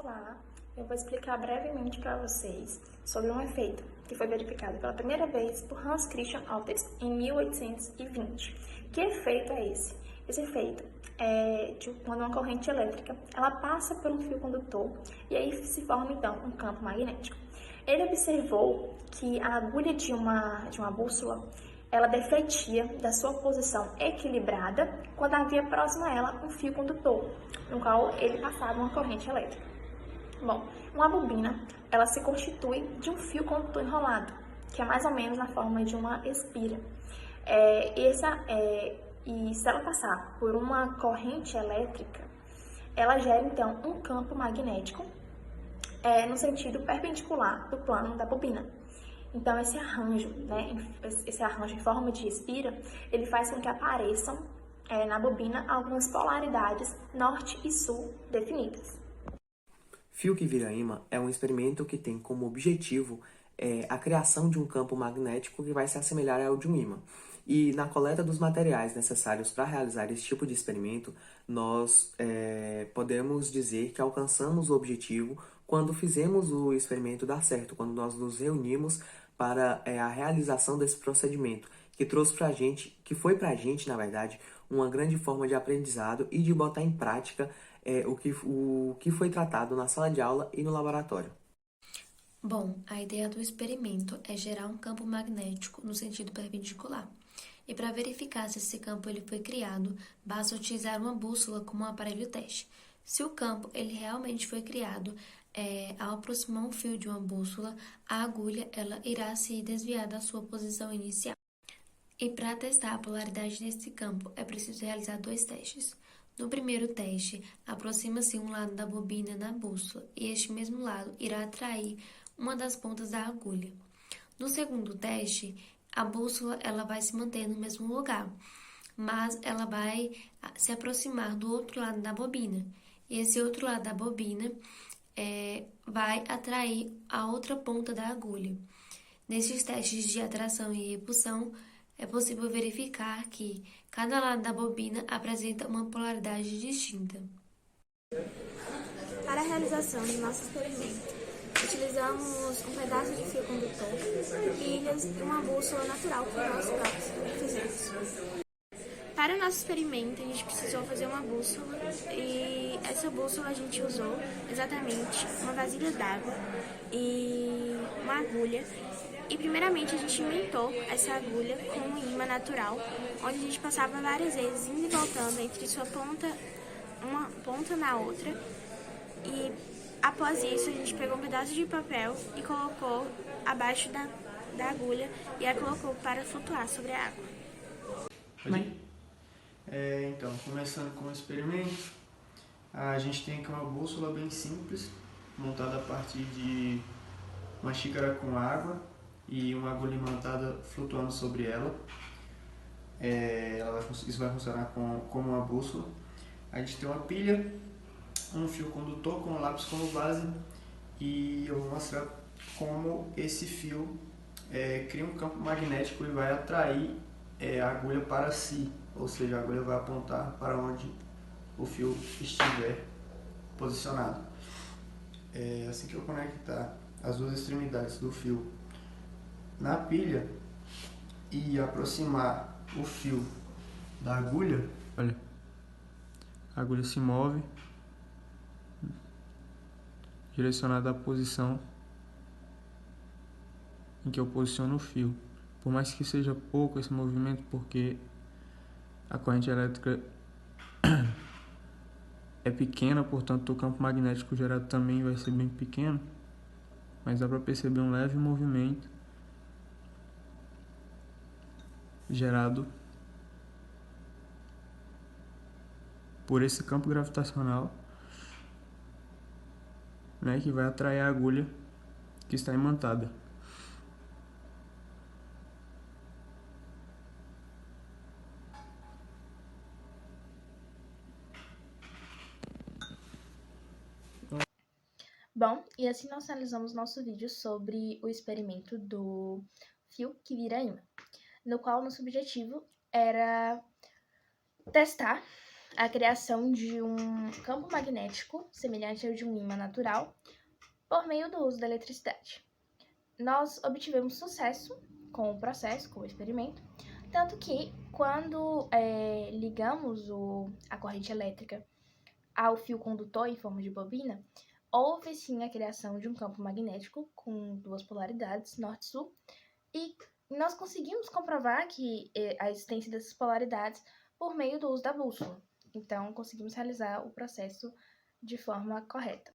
Olá, eu vou explicar brevemente para vocês sobre um efeito que foi verificado pela primeira vez por Hans Christian Oetters em 1820. Que efeito é esse? Esse efeito é de quando uma corrente elétrica ela passa por um fio condutor e aí se forma então um campo magnético. Ele observou que a agulha de uma bússola ela defletia da sua posição equilibrada quando havia próximo a ela um fio condutor, no qual ele passava uma corrente elétrica. Bom, uma bobina, ela se constitui de um fio condutor enrolado, que é mais ou menos na forma de uma espira. E se ela passar por uma corrente elétrica, ela gera então um campo magnético no sentido perpendicular do plano da bobina. Então, esse arranjo em forma de espira, ele faz com que apareçam na bobina algumas polaridades norte e sul definidas. Fio que vira ímã é um experimento que tem como objetivo a criação de um campo magnético que vai se assemelhar ao de um ímã. E na coleta dos materiais necessários para realizar esse tipo de experimento, nós podemos dizer que alcançamos o objetivo quando fizemos o experimento dar certo, quando nós nos reunimos para a realização desse procedimento, que trouxe pra gente, que foi pra gente, na verdade, uma grande forma de aprendizado e de botar em prática o que foi tratado na sala de aula e no laboratório. Bom, a ideia do experimento é gerar um campo magnético no sentido perpendicular. E para verificar se esse campo ele foi criado, basta utilizar uma bússola como um aparelho teste. Se o campo ele realmente foi criado, ao aproximar um fio de uma bússola, a agulha ela irá se desviar da sua posição inicial. E para testar a polaridade desse campo, é preciso realizar dois testes. No primeiro teste, aproxima-se um lado da bobina na bússola e este mesmo lado irá atrair uma das pontas da agulha. No segundo teste, a bússola ela vai se manter no mesmo lugar, mas ela vai se aproximar do outro lado da bobina. E esse outro lado da bobina vai atrair a outra ponta da agulha. Nesses testes de atração e repulsão, é possível verificar que cada lado da bobina apresenta uma polaridade distinta. Para a realização do nosso experimento, utilizamos um pedaço de fio condutor, pilhas e uma bússola natural que nós próprios fizemos. Para o nosso experimento, a gente precisou fazer uma bússola e essa bússola a gente usou exatamente uma vasilha d'água e uma agulha. E primeiramente a gente inventou essa agulha com um imã natural, onde a gente passava várias vezes indo e voltando entre sua ponta, uma ponta na outra. E após isso a gente pegou um pedaço de papel e colocou abaixo da agulha e a colocou para flutuar sobre a água. Então, começando com o experimento, a gente tem aqui uma bússola bem simples, montada a partir de uma xícara com água e uma agulha imantada flutuando sobre ela. Isso vai funcionar como uma bússola. A gente tem uma pilha, um fio condutor com um lápis como base e eu vou mostrar como esse fio cria um campo magnético e vai atrair a agulha para si, ou seja, a agulha vai apontar para onde o fio estiver posicionado. Assim que eu conectar as duas extremidades do fio na pilha e aproximar o fio da agulha, olha, a agulha se move direcionada à posição em que eu posiciono o fio. Por mais que seja pouco esse movimento, porque a corrente elétrica é pequena, portanto o campo magnético gerado também vai ser bem pequeno, mas dá para perceber um leve movimento gerado por esse campo gravitacional, que vai atrair a agulha que está imantada. Bom, e assim nós finalizamos nosso vídeo sobre o experimento do fio que vira ímã, no qual nosso objetivo era testar a criação de um campo magnético semelhante ao de um ímã natural por meio do uso da eletricidade. Nós obtivemos sucesso com o processo, com o experimento, tanto que quando ligamos a corrente elétrica ao fio condutor em forma de bobina, houve sim a criação de um campo magnético com duas polaridades, norte e sul, e nós conseguimos comprovar que a existência dessas polaridades por meio do uso da bússola. Então, conseguimos realizar o processo de forma correta.